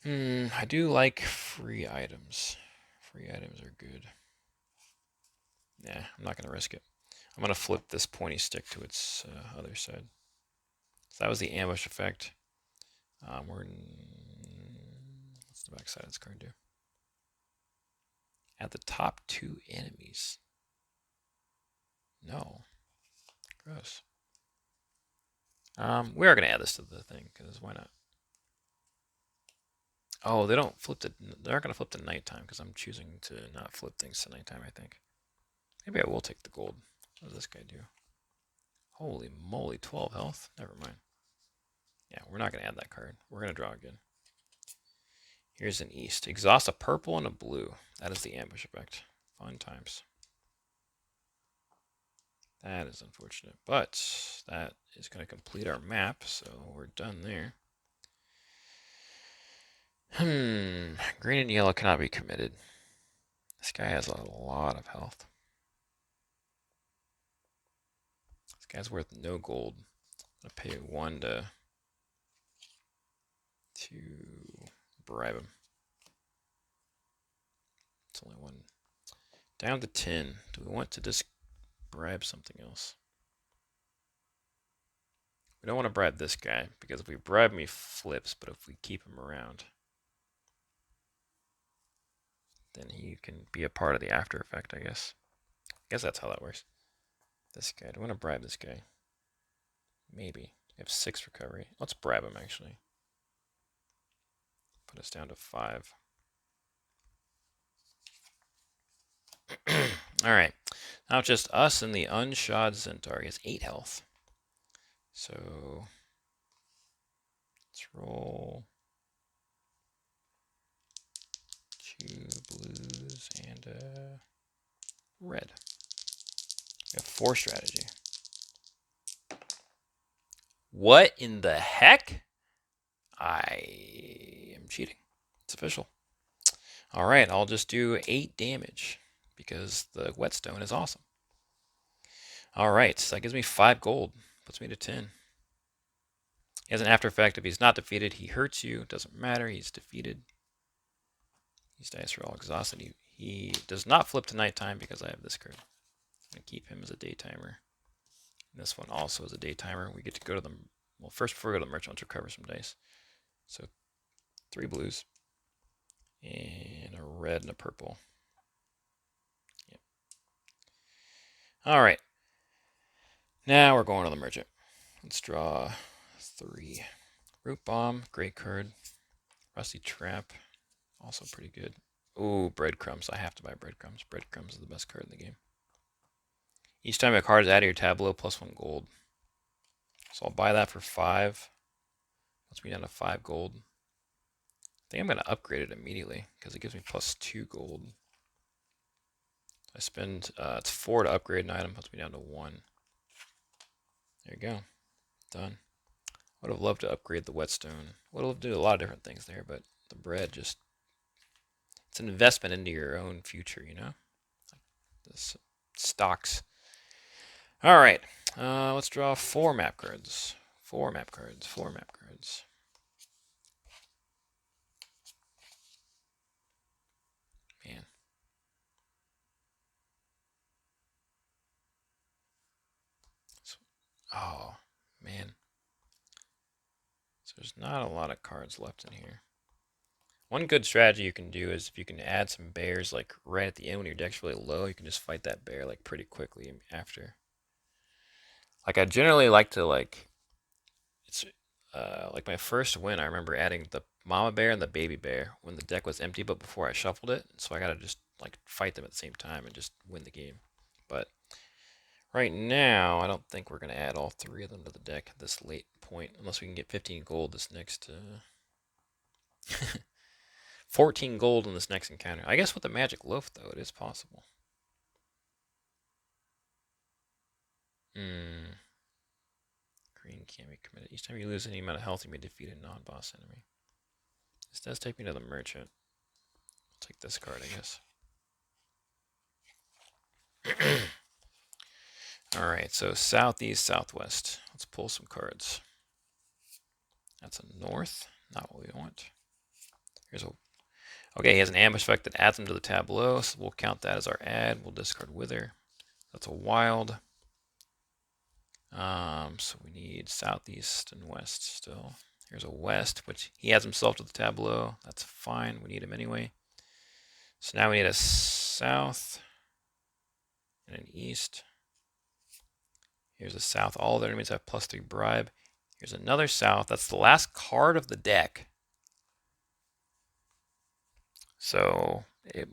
I do like free items. Free items are good. Nah, I'm not going to risk it. I'm going to flip this pointy stick to its other side. So that was the ambush effect. What's the back side of this card do? Add the top 2 enemies. No. Gross. We are going to add this to the thing, because why not? Oh, they don't flip to... They're not going to flip to nighttime, because I'm choosing to not flip things to nighttime, I think. Maybe I will take the gold. What does this guy do? Holy moly, 12 health? Never mind. Yeah, we're not going to add that card. We're going to draw again. Here's an east. Exhaust a purple and a blue. That is the ambush effect. Fun times. That is unfortunate, but that is going to complete our map, so we're done there. Green and yellow cannot be committed. This guy has a lot of health. This guy's worth no gold. I'm going to pay 1 to bribe him. It's only 1. Down to 10. Do we want to just bribe something else? We don't want to bribe this guy, because if we bribe him, he flips, but if we keep him around, then he can be a part of the after effect, I guess. I guess that's how that works. This guy. Do I want to bribe this guy? Maybe. We have 6 recovery. Let's bribe him, actually. Put us down to 5. Alright. Now it's just us and the unshod centaur. He has 8 health. So let's roll 2 blues and a red. We have 4 strategy. What in the heck? I am cheating. It's official. Alright, I'll just do 8 damage because the whetstone is awesome. Alright, so that gives me 5 gold. Puts me to 10. He has an after effect. If he's not defeated, he hurts you. Doesn't matter. He's defeated. These dice are all exhausted. He does not flip to nighttime because I have this card. I'm going to keep him as a daytimer. And this one also is a daytimer. We get to go to the... Well, first before we go to the merchant, let's recover some dice. So 3 blues. And a red and a purple. Yep. Alright. Now we're going to the merchant. Let's draw 3. Root Bomb, great card. Rusty Trap, also pretty good. Ooh, Breadcrumbs. I have to buy Breadcrumbs. Breadcrumbs is the best card in the game. Each time a card is added to your tableau, plus 1 gold. So I'll buy that for 5. Puts me down to 5 gold. I think I'm going to upgrade it immediately because it gives me plus 2 gold. I spend, it's 4 to upgrade an item, puts me down to 1. There you go, done. Would have loved to upgrade the whetstone. Would have do a lot of different things there, but the bread just, it's an investment into your own future, you know? This stocks. All right, let's draw 4 map cards. 4 map cards, 4 map cards. Man. Oh, man. So there's not a lot of cards left in here. One good strategy you can do is if you can add some bears like right at the end when your deck's really low, you can just fight that bear like pretty quickly after. Like I generally like to it's like my first win. I remember adding the mama bear and the baby bear when the deck was empty, but before I shuffled it. So I gotta just like fight them at the same time and just win the game. But right now, I don't think we're gonna add all 3 of them to the deck at this late point, unless we can get 15 gold this next. 14 gold in this next encounter. I guess with the magic loaf, though, it is possible. Hmm. Green can't be committed. Each time you lose any amount of health, you may defeat a non-boss enemy. This does take me to the merchant. I'll take this card, I guess. Alright, so southeast, southwest. Let's pull some cards. That's a north. Not what we want. Here's a... Okay, he has an ambush effect that adds him to the tableau, so we'll count that as our add. We'll discard Wither. That's a wild. So we need southeast and west still. Here's a west, which he adds himself to the tableau. That's fine. We need him anyway. So now we need a south and an east. Here's a south. All of their enemies have +3 bribe. Here's another south. That's the last card of the deck. So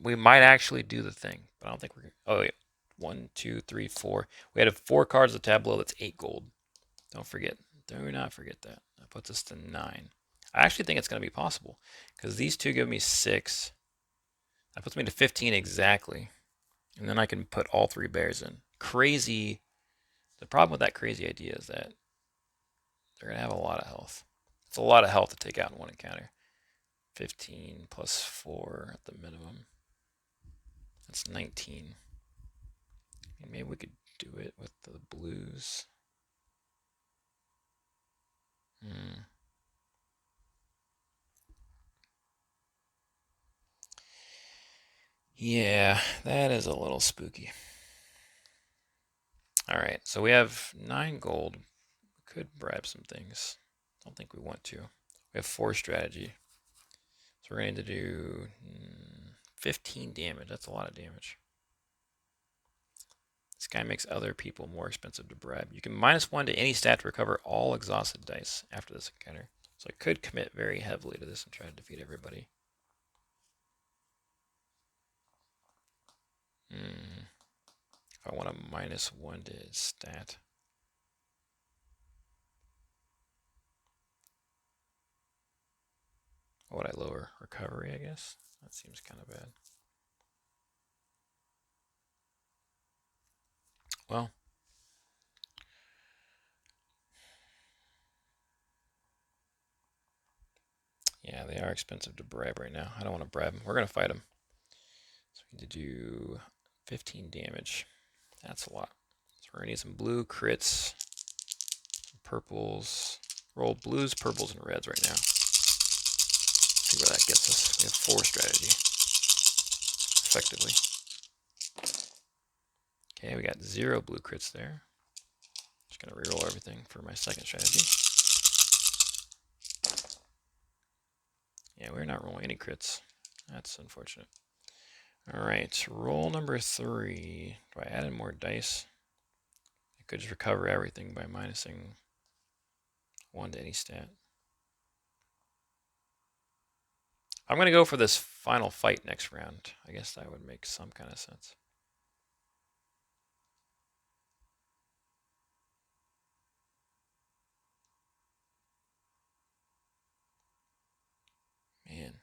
we might actually do the thing, but I don't think we're going to. Oh, yeah. 1, 2, 3, 4. We had 4 cards of the tableau. That's 8 gold. Don't forget. Do not forget that. That puts us to 9. I actually think it's going to be possible because these 2 give me 6. That puts me to 15 exactly. And then I can put all 3 bears in. Crazy. The problem with that crazy idea is that they're going to have a lot of health. It's a lot of health to take out in one encounter. 15 plus 4 at the minimum. That's 19. Maybe we could do it with the blues. Yeah, that is a little spooky. Alright, so we have 9 gold. We could bribe some things. Don't think we want to. We have 4 strategy. So we're going to do 15 damage. That's a lot of damage. This guy makes other people more expensive to bribe. You can -1 to any stat to recover all exhausted dice after this encounter. So I could commit very heavily to this and try to defeat everybody. If I want a -1 to his stat. What would I lower? Recovery, I guess? That seems kind of bad. Well, yeah, they are expensive to bribe right now. I don't want to bribe them. We're going to fight them. So we need to do 15 damage. That's a lot. So we're going to need some blue crits, some purples. Roll blues, purples, and reds right now. See where that gets us. We have 4 strategy, effectively. Okay, we got 0 blue crits there. Just going to reroll everything for my second strategy. Yeah, we're not rolling any crits. That's unfortunate. Alright, roll number 3. Do I add in more dice? I could just recover everything by minusing 1 to any stat. I'm going to go for this final fight next round. I guess that would make some kind of sense. Man.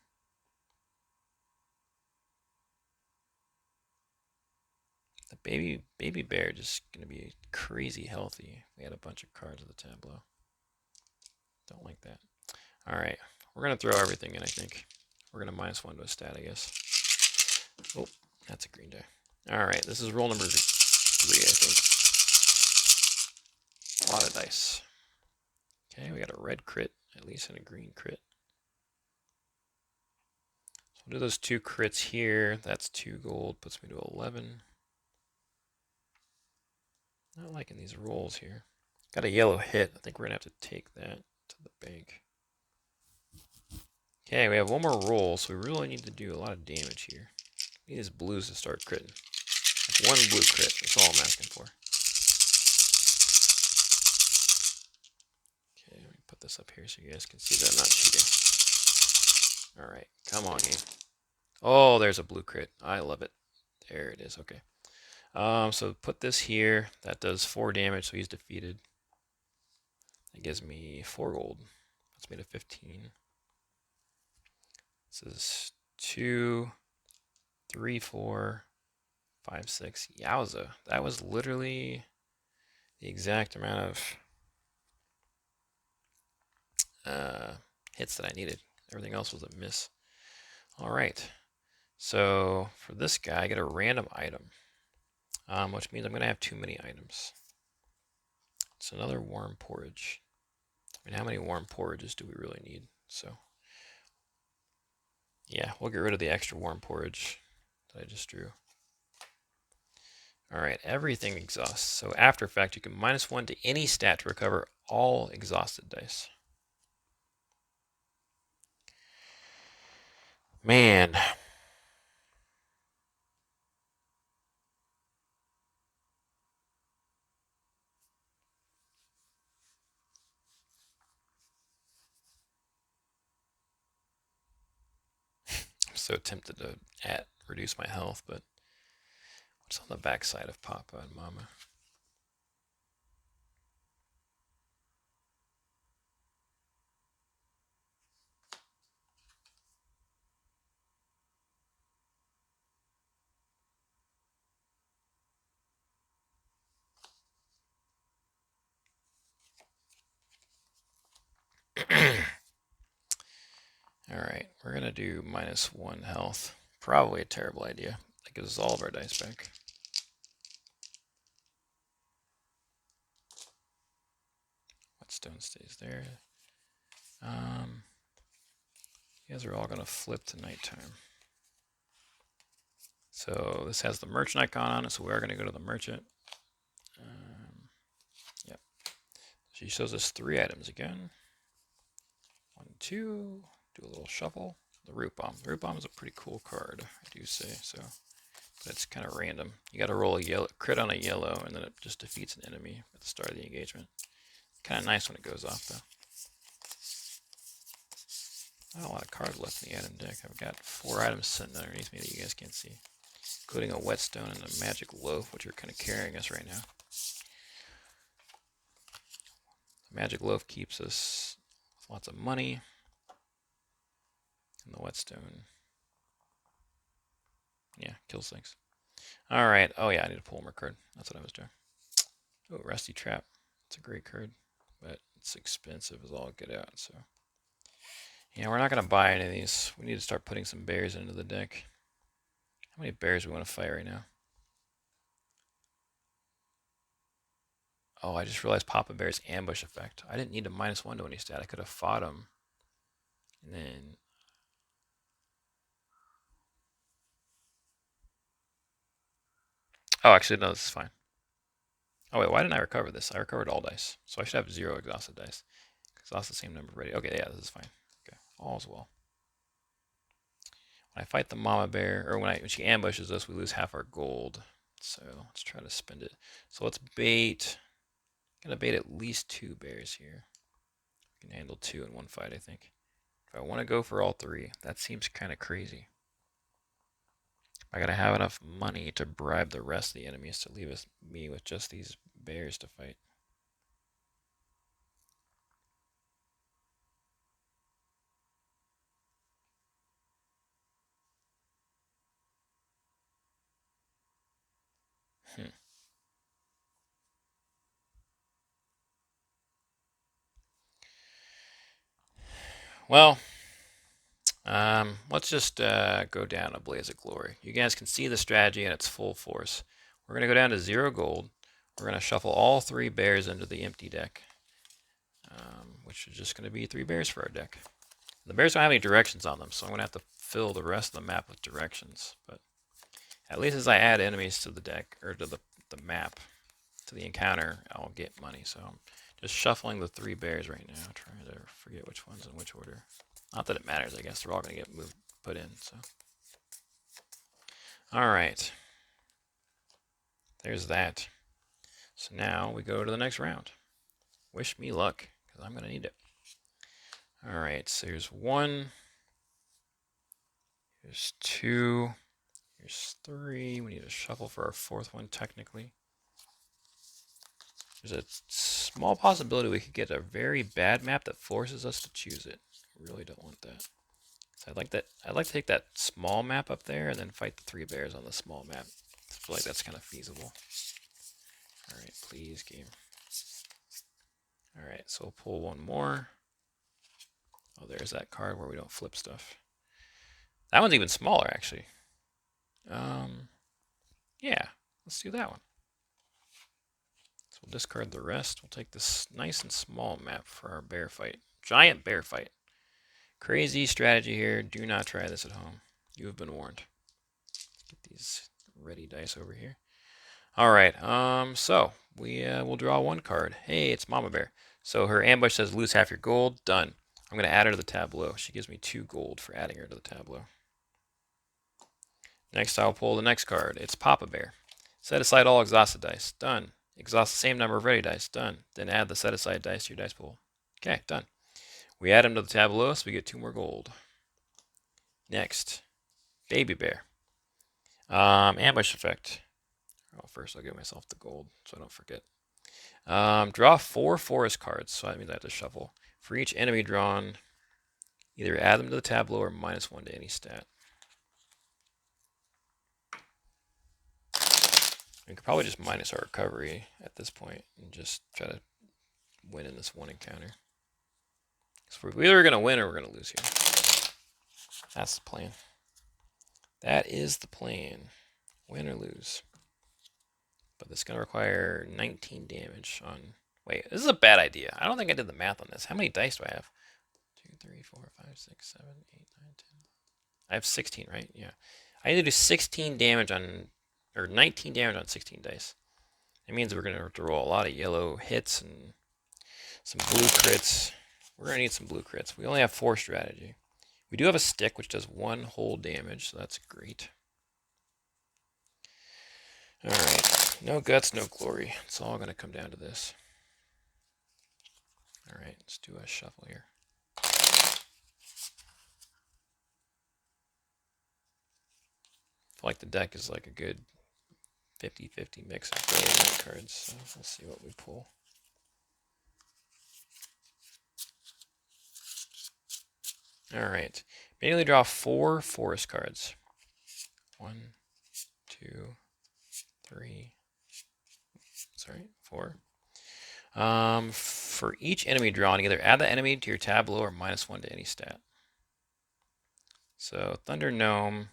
baby bear just gonna be crazy healthy. We had a bunch of cards of the tableau. Don't like that. All right, we're gonna throw everything in. I think we're gonna -1 to a stat, I guess. Oh, that's a green die. All right, this is roll number 3, I think. A lot of dice. Okay, we got a red crit, at least, and a green crit. So we'll do those 2 crits here. That's 2 gold, puts me to 11. Not liking these rolls here. Got a yellow hit. I think we're going to have to take that to the bank. Okay, we have 1 more roll, so we really need to do a lot of damage here. We need these blues to start critting. 1 blue crit, that's all I'm asking for. Okay, let me put this up here so you guys can see that I'm not cheating. Alright, come on, game. Oh, there's a blue crit. I love it. There it is, okay. So put this here. That does 4 damage, so he's defeated. That gives me 4 gold. That's made of 15. This is 2, 3, 4, 5, 6. Yowza. That was literally the exact amount of hits that I needed. Everything else was a miss. Alright. So for this guy, I get a random item. Which means I'm going to have too many items. It's another warm porridge. I mean, how many warm porridges do we really need? So, yeah, we'll get rid of the extra warm porridge that I just drew. Alright, everything exhausts. So after effect, you can -1 to any stat to recover all exhausted dice. Man. I'm so tempted to reduce my health, but what's on the backside of Papa and Mama? Alright, we're going to do -1 health. Probably a terrible idea. That gives us all of our dice back. Whetstone stays there. You guys are all going to flip to nighttime. So this has the merchant icon on it, so we are going to go to the merchant. Yep. She shows us 3 items again. 1, 2. Do a little shuffle. The root bomb. The root bomb is a pretty cool card, I do say. So that's kind of random. You got to roll a yellow crit on a yellow, and then it just defeats an enemy at the start of the engagement. Kind of nice when it goes off, though. Not a lot of cards left in the item deck. I've got 4 items sitting underneath me that you guys can't see, including a whetstone and a magic loaf, which are kind of carrying us right now. The magic loaf keeps us with lots of money, and the whetstone, yeah, kills things. All right. Oh yeah, I need a polymer card. That's what I was doing. Oh, Rusty Trap. It's a great card, but it's expensive as all get out. So yeah, we're not gonna buy any of these. We need to start putting some bears into the deck. How many bears do we want to fight right now? Oh, I just realized Papa Bear's ambush effect. I didn't need a -1 to any stat. I could have fought him. And then... Oh, actually, no, this is fine. Oh, wait, why didn't I recover this? I recovered all dice. So I should have 0 exhausted dice. Exhaust the same number ready. Okay, yeah, this is fine. Okay, all's well. When I fight the Mama Bear, or when she ambushes us, we lose half our gold. So let's try to spend it. So let's bait... I'm going to bait at least 2 bears here. We can handle 2 in one fight, I think. If I want to go for all 3, that seems kind of crazy. I gotta have enough money to bribe the rest of the enemies to leave me with just these bears to fight. Hmm. Well, let's just go down a blaze of glory. You guys can see the strategy in its full force. We're going to go down to 0 gold. We're going to shuffle all 3 bears into the empty deck, which is just going to be 3 bears for our deck. The bears don't have any directions on them, so I'm going to have to fill the rest of the map with directions. But at least as I add enemies to the deck, or to the map, to the encounter, I'll get money. So I'm just shuffling the 3 bears right now, trying to forget which one's in which order. Not that it matters, I guess. They're all going to get put in. So, all right. There's that. So now we go to the next round. Wish me luck, because I'm going to need it. All right, so here's 1. Here's 2. Here's 3. We need to shuffle for our 4th one, technically. There's a small possibility we could get a very bad map that forces us to choose it. I really don't want that. So I'd like to take that small map up there and then fight the 3 bears on the small map. I feel like that's kind of feasible. All right, please, game. All right, so we'll pull 1 more. Oh, there's that card where we don't flip stuff. That one's even smaller, actually. Yeah, let's do that one. So we'll discard the rest. We'll take this nice and small map for our bear fight. Giant bear fight. Crazy strategy here. Do not try this at home. You have been warned. Get these ready dice over here. All right. So we will draw 1 card. Hey, it's Mama Bear. So her ambush says lose half your gold. Done. I'm going to add her to the tableau. She gives me 2 gold for adding her to the tableau. Next, I'll pull the next card. It's Papa Bear. Set aside all exhausted dice. Done. Exhaust the same number of ready dice. Done. Then add the set aside dice to your dice pool. Okay, done. We add them to the tableau, so we get 2 more gold. Next, Baby Bear. Ambush effect. Oh, first I'll give myself the gold so I don't forget. Draw 4 forest cards, so that means I have to shuffle. For each enemy drawn, either add them to the tableau or -1 to any stat. We could probably just minus our recovery at this point and just try to win in this 1 encounter. So we're either going to win or we're going to lose here. That's the plan. That is the plan. Win or lose. But this is going to require 19 damage on... Wait, this is a bad idea. I don't think I did the math on this. How many dice do I have? 2, 3, 4, 5, 6, 7, 8, 9, 10. I have 16, right? Yeah. I need to do 16 damage on... Or 19 damage on 16 dice. It means we're going to have to roll a lot of yellow hits and some blue crits. We're going to need some blue crits. We only have 4 strategy. We do have a stick, which does 1 whole damage, so that's great. Alright, no guts, no glory. It's all going to come down to this. Alright, let's do a shuffle here. I feel like the deck is like a good 50-50 mix of gold and white cards, so we'll see what we pull. Alright, immediately draw 4 forest cards. 1, 2, 3, sorry, 4. For each enemy drawn, either add the enemy to your tableau or -1 to any stat. So Thunder Gnome.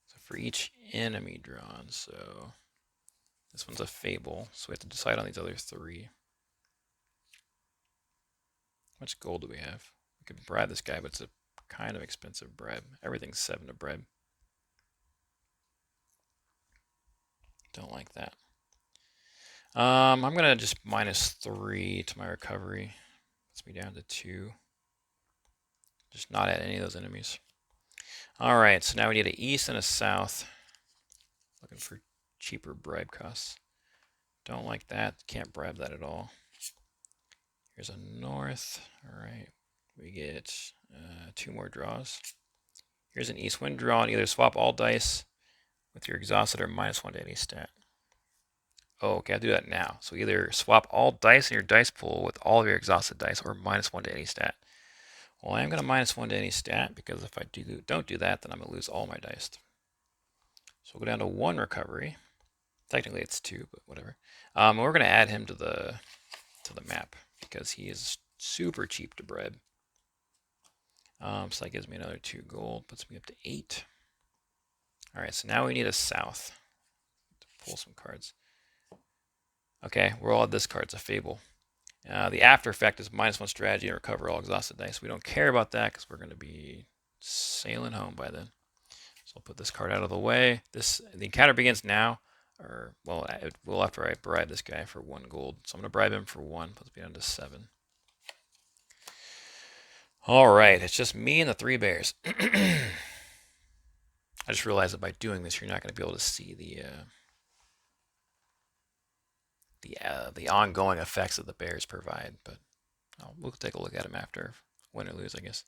So for each enemy drawn, so this one's a Fable, so we have to decide on these other 3. How much gold do we have? We could bribe this guy, but it's a kind of expensive bribe. Everything's 7 to bribe. Don't like that. I'm going to just -3 to my recovery. Puts me down to 2. Just not at any of those enemies. Alright, so now we need an east and a south. Looking for cheaper bribe costs. Don't like that. Can't bribe that at all. Here's a north. Alright, we get 2 more draws. Here's an east wind draw, and either swap all dice with your exhausted or -1 to any stat. Oh, okay, I'll do that now. So either swap all dice in your dice pool with all of your exhausted dice or -1 to any stat. Well, I am going to -1 to any stat, because if I don't do that, then I'm going to lose all my dice. So we'll go down to 1 recovery. Technically it's 2, but whatever. We're going to add him to the map, because he is super cheap to bribe. So that gives me another 2 gold, puts me up to 8. All right, so now we need a south to pull some cards. Okay, we're all discards, a fable. The after effect is -1 strategy and recover all exhausted dice. We don't care about that because we're going to be sailing home by then. So I'll put this card out of the way. The encounter begins now, or well, after I bribe this guy for 1 gold. So I'm going to bribe him for 1, puts me down to 7. All right, it's just me and the 3 bears. I just realized that by doing this, you're not going to be able to see the ongoing effects that the bears provide, but we'll take a look at them after win or lose, I guess.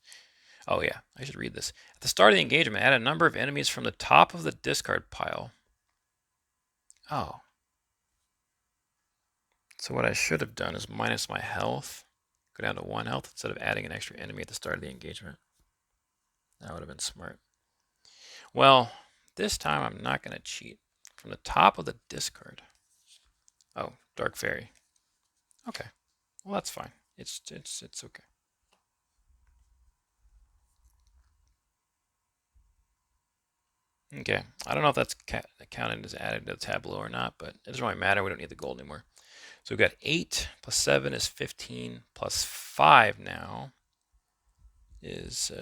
Oh yeah, I should read this. At the start of the engagement, add a number of enemies from the top of the discard pile. Oh. So what I should have done is minus my health, go down to 1 health instead of adding an extra enemy at the start of the engagement. That would have been smart. Well, this time I'm not going to cheat. From the top of the discard. Oh, Dark Fairy. Okay. Well, that's fine. It's okay. Okay. I don't know if that's counted as added to the tableau or not, but it doesn't really matter. We don't need the gold anymore. So we've got 8 plus 7 is 15 plus 5 now is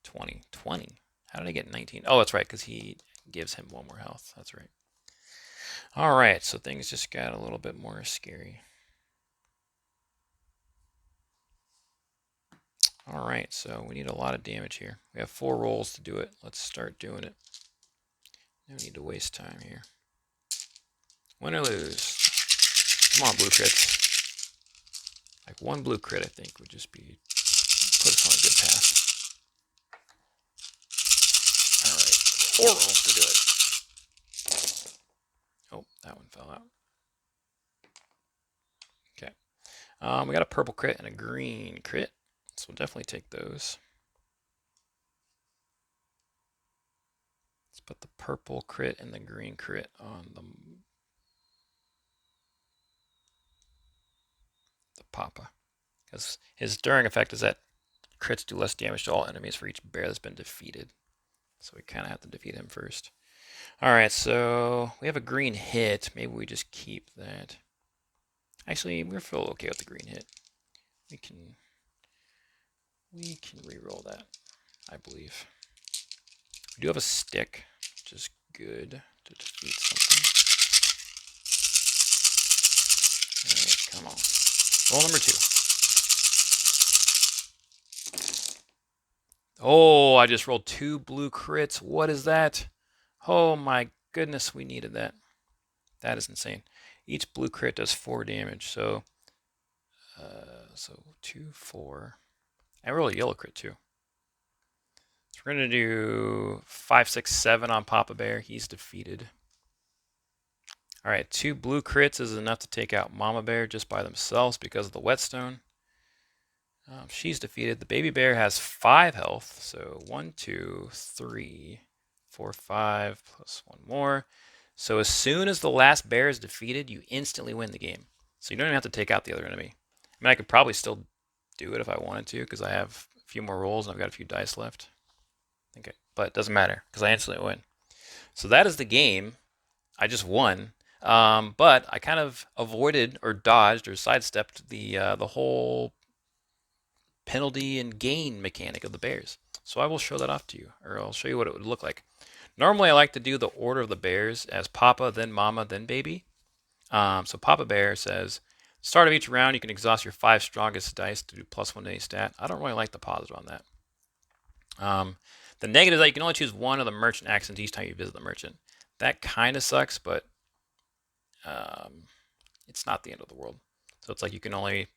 20. 20. How did I get 19? Oh, that's right, because he gives him 1 more health. That's right. All right, so things just got a little bit more scary. All right, so we need a lot of damage here. We have 4 rolls to do it. Let's start doing it. No need to waste time here. Win or lose. Come on, blue crits. Like 1 blue crit, I think, would just be put us on a good path. All right, 4 rolls to do it. Oh, that one fell out. Okay. We got a purple crit and a green crit, so we'll definitely take those. Let's put the purple crit and the green crit on the Papa, because his enduring effect is that crits do less damage to all enemies for each bear that's been defeated. So we kind of have to defeat him first. All right, so we have a green hit. Maybe we just keep that. Actually, we feel okay with the green hit. We can re-roll that, I believe. We do have a stick, which is good to defeat something. All right, come on. Roll number 2. Oh, I just rolled 2 blue crits. What is that? Oh my goodness, we needed that. That is insane. Each blue crit does 4 damage, so 2, 4. I roll a yellow crit too. So we're gonna do 5, 6, 7 on Papa Bear. He's defeated. All right, 2 blue crits is enough to take out Mama Bear just by themselves because of the whetstone. She's defeated. The baby bear has 5 health, so 1, 2, 3, 4, 5 plus 1 more. So as soon as the last bear is defeated, you instantly win the game. So you don't even have to take out the other enemy. I mean, I could probably still do it if I wanted to, because I have a few more rolls and I've got a few dice left. Okay, but it doesn't matter because I instantly win. So that is the game. I just won. But I kind of avoided or dodged or sidestepped the whole penalty and gain mechanic of the bears. So I will show that off to you, or I'll show you what it would look like. Normally I like to do the order of the bears as Papa, then Mama, then Baby. So Papa Bear says, start of each round you can exhaust your 5 strongest dice to do +1 to any stat. I don't really like the positive on that. The negative is that you can only choose 1 of the merchant accents each time you visit the merchant. That kind of sucks, but it's not the end of the world. So it's like you can only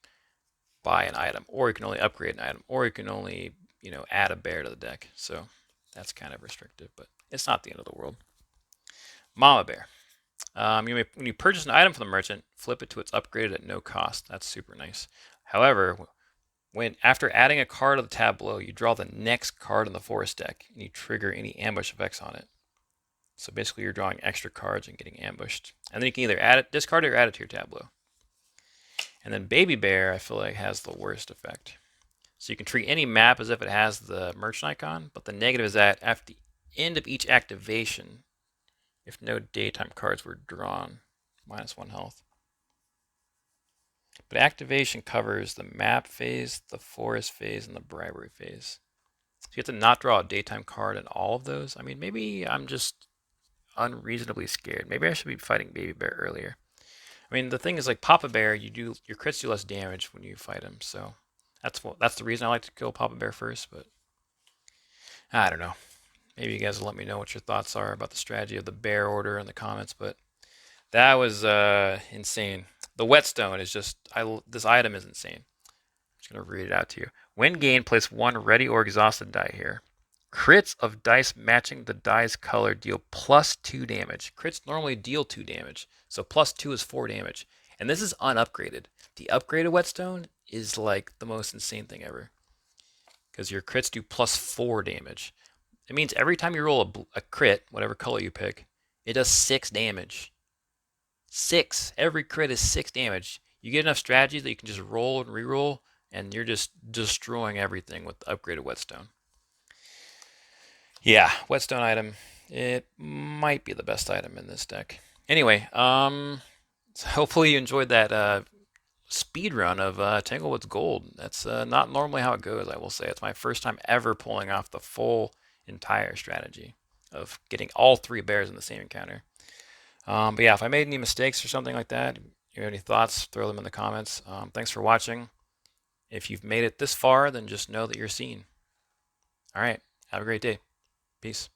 buy an item, or you can only upgrade an item, or you can only, add a bear to the deck. So that's kind of restrictive, but it's not the end of the world. Mama Bear. When you purchase an item from the merchant, flip it to its upgraded at no cost. That's super nice. However, When after adding a card to the tableau, you draw the next card in the forest deck, and you trigger any ambush effects on it. So basically, you're drawing extra cards and getting ambushed. And then you can either add it, discard it, or add it to your tableau. And then Baby Bear, I feel like, has the worst effect. So you can treat any map as if it has the merchant icon, but the negative is that at the end of each activation, if no daytime cards were drawn, -1 health. But activation covers the map phase, the forest phase, and the bribery phase. So you have to not draw a daytime card in all of those. I mean, maybe I'm just unreasonably scared. Maybe I should be fighting Baby Bear earlier. I mean, the thing is, like Papa Bear, your crits do less damage when you fight him. So that's the reason I like to kill Papa Bear first. But I don't know. Maybe you guys will let me know what your thoughts are about the strategy of the bear order in the comments. But that was insane. The whetstone is just this item is insane. I'm just gonna read it out to you. When gained, place one ready or exhausted die here. Crits of dice matching the die's color deal +2 damage. Crits normally deal 2 damage, so +2 is 4 damage. And this is unupgraded. The upgraded whetstone is like the most insane thing ever. Because your crits do +4 damage. It means every time you roll a crit, whatever color you pick, it does 6 damage. 6. Every crit is 6 damage. You get enough strategies that you can just roll and reroll, and you're just destroying everything with the upgraded whetstone. Yeah, whetstone item. It might be the best item in this deck. Anyway, so hopefully you enjoyed that speed run of Tanglewoods Gold. That's not normally how it goes, I will say. It's my first time ever pulling off the full entire strategy of getting all 3 bears in the same encounter. But yeah, if I made any mistakes or something like that, you have any thoughts, throw them in the comments. Thanks for watching. If you've made it this far, then just know that you're seen. All right, have a great day. Peace.